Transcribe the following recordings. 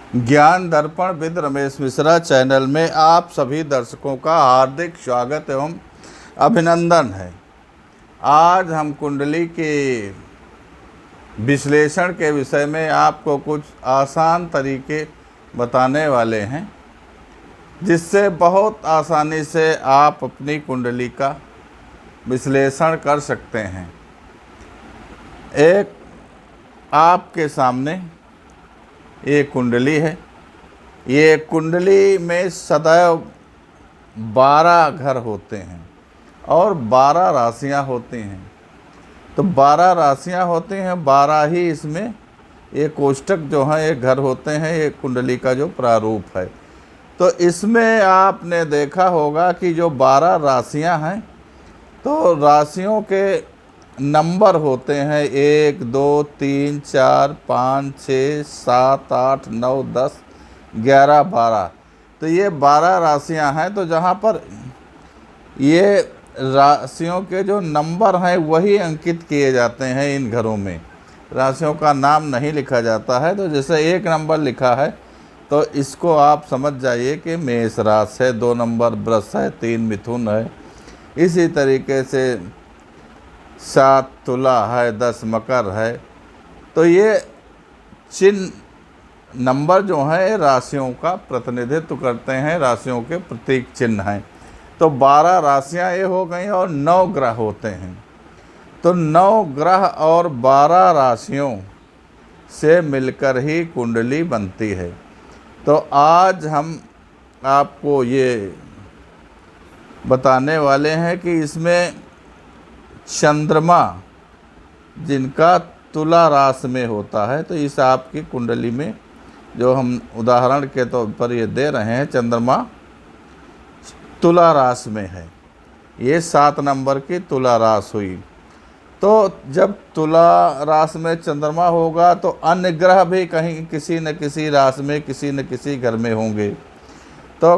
ज्ञान दर्पण with Ramesh Mishra channel में आप सभी दर्शकों का हार्दिक स्वागत एवं अभिनंदन है। आज हम कुंडली के विश्लेषण के विषय में आपको कुछ आसान तरीके बताने वाले हैं, जिससे बहुत आसानी से आप अपनी कुंडली का विश्लेषण कर सकते हैं। एक आपके सामने ये कुंडली है। ये कुंडली में सदैव 12 घर होते हैं और 12 राशियां होती हैं। तो 12 राशियां होती हैं, 12 ही इसमें ये कोष्ठक जो हैं ये घर होते हैं। ये कुंडली का जो प्रारूप है, तो इसमें आपने देखा होगा कि जो 12 राशियां हैं, तो राशियों के नंबर होते हैं 1 2 3 4 5 6 7 8 9 10 11 12। तो ये 12 राशियां हैं। तो जहाँ पर ये राशियों के जो नंबर हैं वही अंकित किए जाते हैं इन घरों में, राशियों का नाम नहीं लिखा जाता है। तो जैसे 1 नंबर लिखा है तो इसको आप समझ जाइए कि मेष राशि है, 2 नंबर वृष है, 3 मिथुन है, इसी तरीके से 7 तुला है, 10 मकर है। तो ये चिन्ह नंबर जो हैं राशियों का प्रतिनिधित्व करते हैं, राशियों के प्रतीक चिन्ह हैं। तो 12 राशियां ये हो गई और 9 ग्रह होते हैं। तो 9 ग्रह और 12 राशियों से मिलकर ही कुंडली बनती है। तो आज हम आपको ये बताने वाले हैं कि इसमें चंद्रमा जिनका तुला राशि में होता है, तो इस आपकी कुंडली में जो हम उदाहरण के तौर पर ये दे रहे हैं, चंद्रमा तुला राशि में है। ये 7 नंबर की तुला राशि हुई। तो जब तुला राशि में चंद्रमा होगा तो अन्य ग्रह भी कहीं किसी न किसी राशि में, किसी न किसी घर में होंगे। तो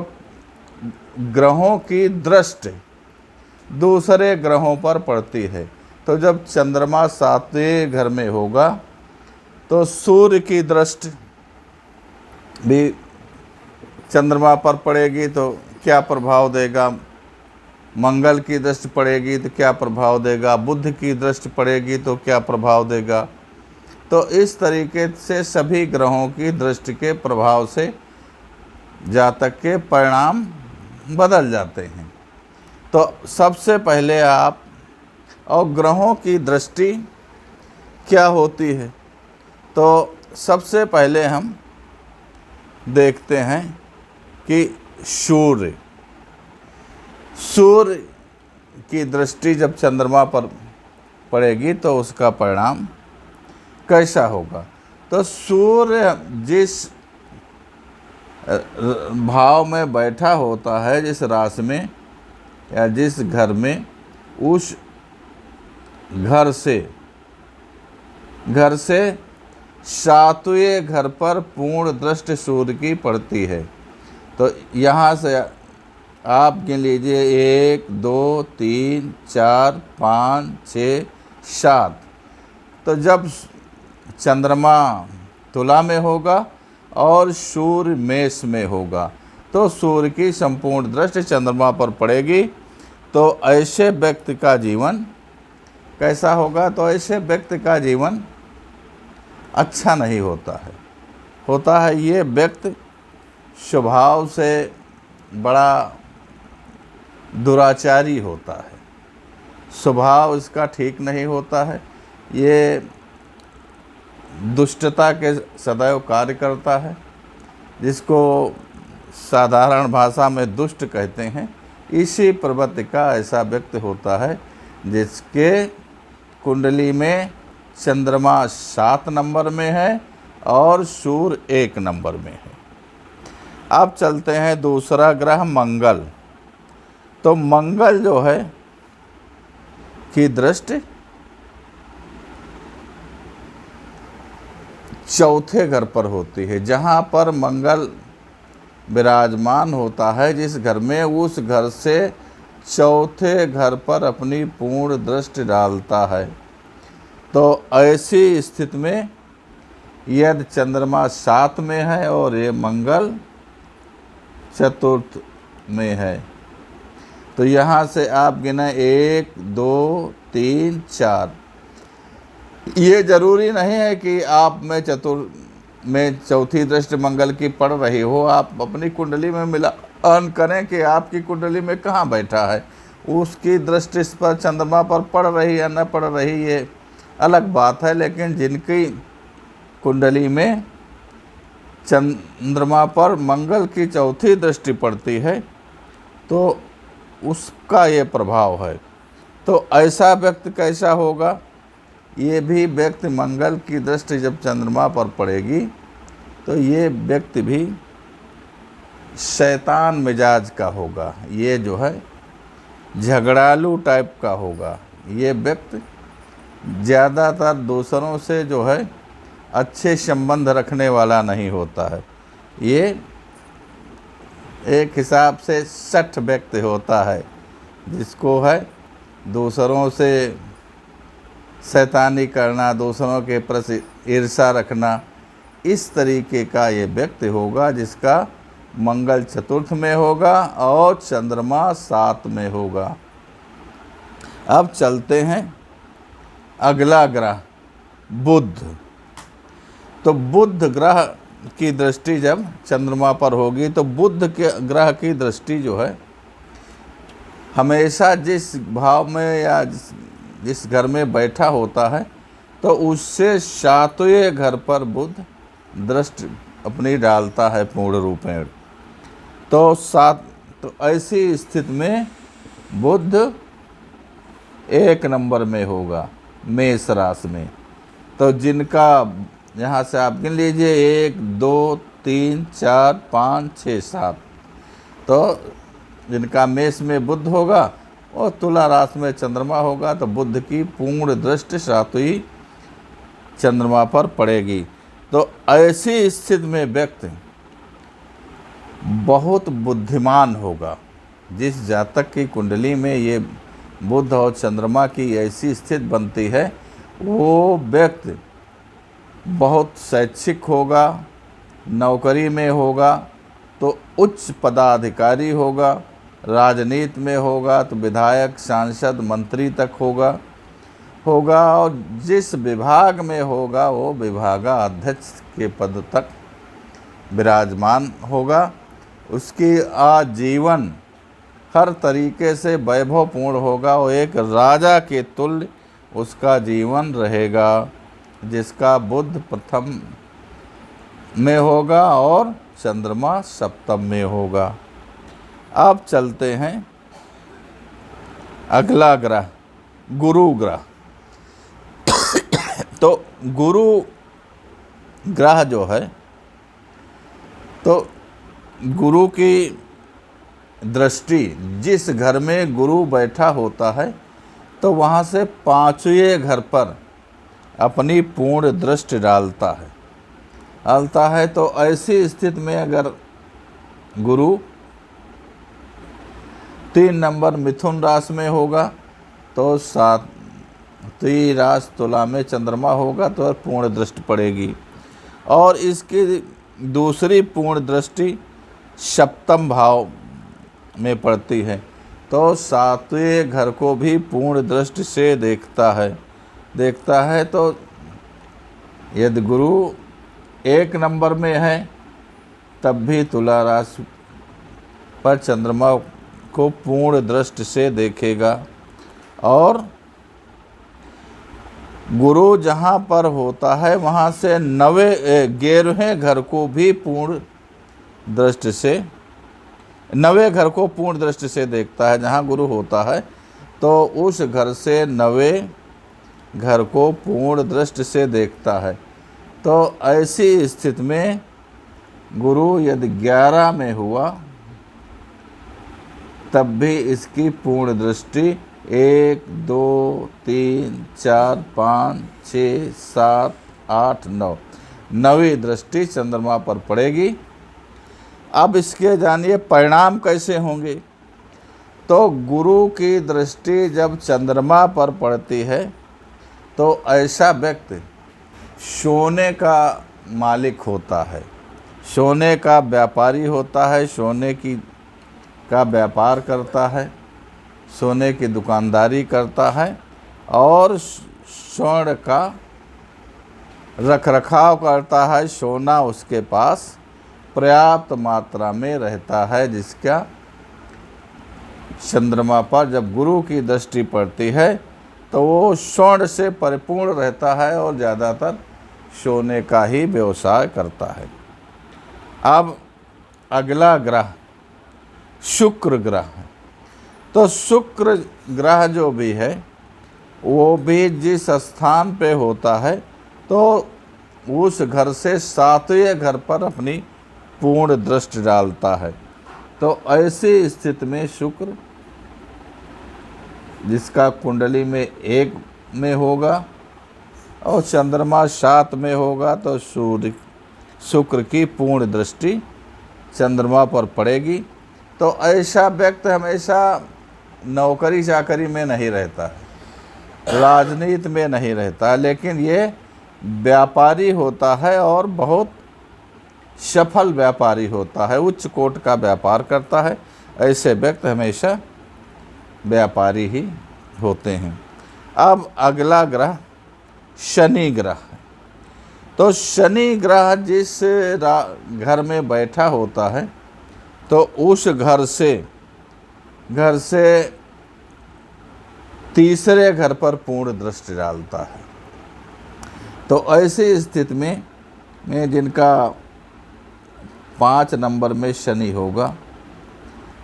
ग्रहों की दृष्टि दूसरे ग्रहों पर पड़ती है। तो जब चंद्रमा 7वें घर में होगा तो सूर्य की दृष्टि भी चंद्रमा पर पड़ेगी तो क्या प्रभाव देगा, मंगल की दृष्टि पड़ेगी तो क्या प्रभाव देगा, बुध की दृष्टि पड़ेगी तो क्या प्रभाव देगा। तो इस तरीके से सभी ग्रहों की दृष्टि के प्रभाव से जातक के परिणाम बदल जाते हैं। तो सबसे पहले आप, और ग्रहों की दृष्टि क्या होती है, तो सबसे पहले हम देखते हैं कि सूर्य की दृष्टि जब चंद्रमा पर पड़ेगी तो उसका परिणाम कैसा होगा। तो सूर्य जिस भाव में बैठा होता है, जिस राशि में या जिस घर में, उस घर से 7वें घर पर पूर्ण दृष्टि सूर्य की पड़ती है। तो यहाँ से आप गिन लीजिए 1 2 3 4 5 6 7। तो जब चंद्रमा तुला में होगा और सूर्य मेष में होगा तो सूर्य की संपूर्ण दृष्टि चंद्रमा पर पड़ेगी। तो ऐसे व्यक्ति का जीवन कैसा होगा, तो ऐसे व्यक्ति का जीवन अच्छा नहीं होता है। ये व्यक्ति स्वभाव से बड़ा दुराचारी होता है, स्वभाव इसका ठीक नहीं होता है। ये दुष्टता के सदैव कार्य करता है, जिसको साधारण भाषा में दुष्ट कहते हैं। इसी प्रवृत्ति का ऐसा व्यक्ति होता है जिसके कुंडली में चंद्रमा 7 नंबर में है और सूर्य 1 नंबर में है। अब चलते हैं दूसरा ग्रह मंगल। तो मंगल जो है की दृष्टि 4थे घर पर होती है। जहाँ पर मंगल विराजमान होता है, जिस घर में, उस घर से 4थे घर पर अपनी पूर्ण दृष्टि डालता है। तो ऐसी स्थिति में यदि चंद्रमा 7 में है और ये मंगल चतुर्थ में है, तो यहाँ से आप गिने 1 2 3 4। ये जरूरी नहीं है कि आप में चौथी दृष्टि मंगल की पड़ रही हो। आप अपनी कुंडली में मिलान करें कि आपकी कुंडली में कहाँ बैठा है, उसकी दृष्टि इस पर चंद्रमा पर पड़ रही या न पड़ रही, ये अलग बात है। लेकिन जिनकी कुंडली में चंद्रमा पर मंगल की चौथी दृष्टि पड़ती है तो उसका ये प्रभाव है। तो ऐसा व्यक्ति कैसा होगा? ये भी व्यक्ति मंगल की दृष्टि जब चंद्रमा पर पड़ेगी तो ये व्यक्ति भी शैतान मिजाज का होगा। ये जो है झगड़ालू टाइप का होगा। ये व्यक्ति ज़्यादातर दूसरों से जो है अच्छे संबंध रखने वाला नहीं होता है। ये एक हिसाब से सठ व्यक्ति होता है, जिसको है दूसरों से शैतानी करना, दूसरों के प्रति ईर्ष्या रखना, इस तरीके का ये व्यक्ति होगा जिसका मंगल चतुर्थ में होगा और चंद्रमा 7 में होगा। अब चलते हैं अगला ग्रह बुध। तो बुध ग्रह की दृष्टि जब चंद्रमा पर होगी तो बुध के ग्रह की दृष्टि जो है हमेशा जिस भाव में या जिस घर में बैठा होता है तो उससे 7वें घर पर बुध दृष्टि अपनी डालता है पूर्ण रूपेण। तो ऐसी स्थिति में बुध 1 नंबर में होगा मेष राशि में। तो जिनका यहाँ से आप गिन लीजिए 1 2 3 4 5 6 7, तो जिनका मेष में बुध होगा और तुला राशि में चंद्रमा होगा तो बुध की पूर्ण दृष्टि 7वीं चंद्रमा पर पड़ेगी। तो ऐसी स्थिति में व्यक्ति बहुत बुद्धिमान होगा। जिस जातक की कुंडली में ये बुध और चंद्रमा की ऐसी स्थिति बनती है वो व्यक्ति बहुत शैक्षिक होगा, नौकरी में होगा तो उच्च पदाधिकारी होगा, राजनीति में होगा तो विधायक, सांसद, मंत्री तक होगा और जिस विभाग में होगा वो विभागाध्यक्ष के पद तक विराजमान होगा। उसकी आजीवन हर तरीके से वैभवपूर्ण होगा और एक राजा के तुल्य उसका जीवन रहेगा, जिसका बुध प्रथम में होगा और चंद्रमा सप्तम में होगा। अब चलते हैं अगला ग्रह गुरु ग्रह। तो गुरु ग्रह जो है तो गुरु की दृष्टि जिस घर में गुरु बैठा होता है तो वहाँ से 5वें घर पर अपनी पूर्ण दृष्टि डालता है। तो ऐसी स्थिति में अगर गुरु 3 नंबर मिथुन राशि में होगा तो 7वीं राशि तुला में चंद्रमा होगा तो पूर्ण दृष्टि पड़ेगी। और इसकी दूसरी पूर्ण दृष्टि सप्तम भाव में पड़ती है तो 7वें घर को भी पूर्ण दृष्टि से देखता है। तो यदि गुरु 1 नंबर में है तब भी तुला राशि पर चंद्रमा को पूर्ण दृष्टि से देखेगा। और गुरु जहाँ पर होता है वहाँ से 11वें घर को भी पूर्ण दृष्टि से 9वें घर को पूर्ण दृष्टि से देखता है। जहाँ गुरु होता है तो उस घर से 9वें घर को पूर्ण दृष्टि से देखता है। तो ऐसी स्थिति में गुरु यदि 11 में हुआ तब भी इसकी पूर्ण दृष्टि 1 2 3 4 5 6 7 8 9 9वीं दृष्टि चंद्रमा पर पड़ेगी। अब इसके जानिए परिणाम कैसे होंगे। तो गुरु की दृष्टि जब चंद्रमा पर पड़ती है तो ऐसा व्यक्ति सोने का मालिक होता है, सोने का व्यापारी होता है, सोने का व्यापार करता है, सोने की दुकानदारी करता है और स्वर्ण का रखरखाव करता है। सोना उसके पास पर्याप्त मात्रा में रहता है, जिसका चंद्रमा पर जब गुरु की दृष्टि पड़ती है तो वो स्वर्ण से परिपूर्ण रहता है और ज़्यादातर सोने का ही व्यवसाय करता है। अब अगला ग्रह शुक्र ग्रह है। तो शुक्र ग्रह जो भी है वो भी जिस स्थान पे होता है तो उस घर से 7वें घर पर अपनी पूर्ण दृष्टि डालता है। तो ऐसी स्थिति में शुक्र जिसका कुंडली में 1 में होगा और चंद्रमा 7 में होगा तो शुक्र की पूर्ण दृष्टि चंद्रमा पर पड़ेगी। तो ऐसा व्यक्ति हमेशा नौकरी चाकरी में नहीं रहता है, राजनीति में नहीं रहता है, लेकिन ये व्यापारी होता है और बहुत सफल व्यापारी होता है, उच्च कोट का व्यापार करता है। ऐसे व्यक्ति हमेशा व्यापारी ही होते हैं। अब अगला ग्रह शनि ग्रह है। तो शनि ग्रह जिस घर में बैठा होता है तो उस घर से तीसरे घर पर पूर्ण दृष्टि डालता है। तो ऐसी स्थिति में जिनका 5 नंबर में शनि होगा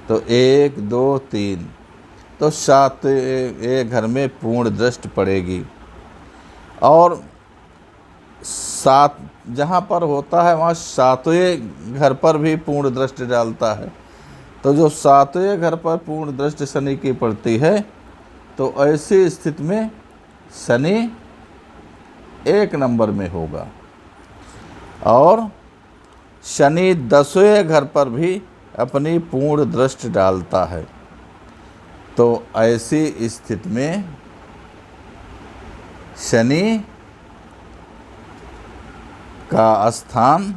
तो 1, 2, 3 तो 7वें घर में पूर्ण दृष्टि पड़ेगी। और 7 जहाँ पर होता है वहाँ 7वें घर पर भी पूर्ण दृष्टि डालता है। तो जो 7वें घर पर पूर्ण दृष्टि शनि की पड़ती है तो ऐसी स्थिति में शनि 1 नंबर में होगा। और शनि 10वें घर पर भी अपनी पूर्ण दृष्टि डालता है। तो ऐसी स्थिति में शनि का स्थान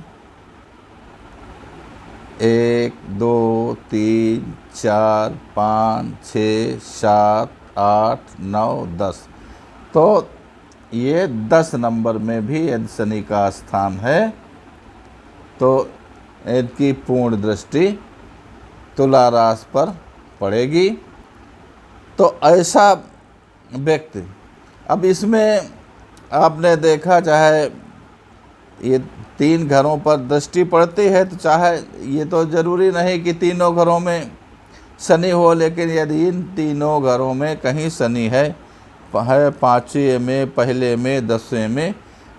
1, 2, 3, 4, 5, 6, 7, 8, 9, 10 तो ये 10 नंबर में भी यदि शनि का स्थान है तो इनकी पूर्ण दृष्टि तुला राशि पर पड़ेगी। तो ऐसा व्यक्ति, अब इसमें आपने देखा चाहे ये 3 घरों पर दृष्टि पड़ती है तो चाहे ये तो ज़रूरी नहीं कि तीनों घरों में शनि हो, लेकिन यदि इन तीनों घरों में कहीं शनि है 5वें में, पहले में, 10वें में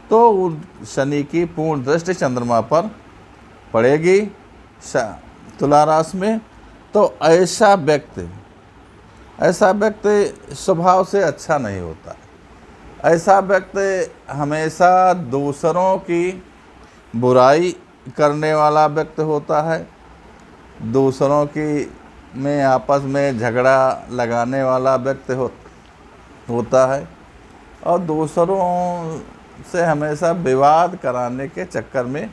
तो शनि की पूर्ण दृष्टि चंद्रमा पर पड़ेगी तुला राशि में। तो ऐसा व्यक्ति स्वभाव से अच्छा नहीं होता। ऐसा व्यक्ति हमेशा दूसरों की बुराई करने वाला व्यक्ति होता है, दूसरों की में आपस में झगड़ा लगाने वाला व्यक्ति होता है और दूसरों से हमेशा विवाद कराने के चक्कर में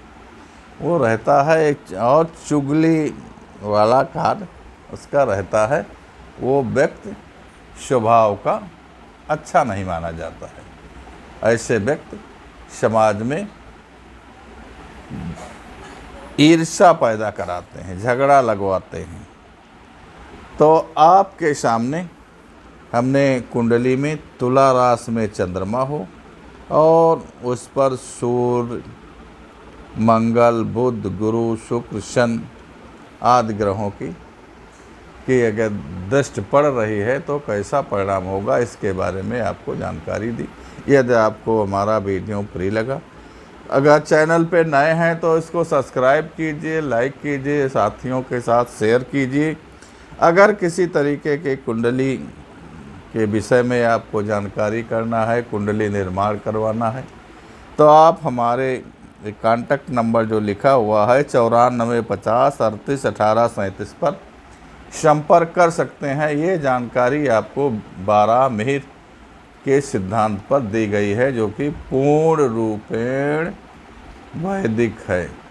वो रहता है। और चुगली वाला कार्य उसका रहता है। वो व्यक्ति स्वभाव का अच्छा नहीं माना जाता है। ऐसे व्यक्ति समाज में ईर्ष्या पैदा कराते हैं, झगड़ा लगवाते हैं। तो आपके सामने हमने कुंडली में तुला राशि में चंद्रमा हो और उस पर सूर्य, मंगल, बुध, गुरु, शुक्र, शनि आदि ग्रहों की अगर दृष्टि पड़ रही है तो कैसा परिणाम होगा इसके बारे में आपको जानकारी दी। यदि आपको हमारा वीडियो प्रिय लगा, अगर चैनल पे नए हैं तो इसको सब्सक्राइब कीजिए, लाइक कीजिए, साथियों के साथ शेयर कीजिए। अगर किसी तरीके के कुंडली के विषय में आपको जानकारी करना है, कुंडली निर्माण करवाना है तो आप हमारे कॉन्टैक्ट नंबर जो लिखा हुआ है 94 50 38 18 37 पर संपर्क कर सकते हैं। ये जानकारी आपको 12 मिहिर के सिद्धांत पर दी गई है जो कि पूर्ण रूपेण वैदिक है।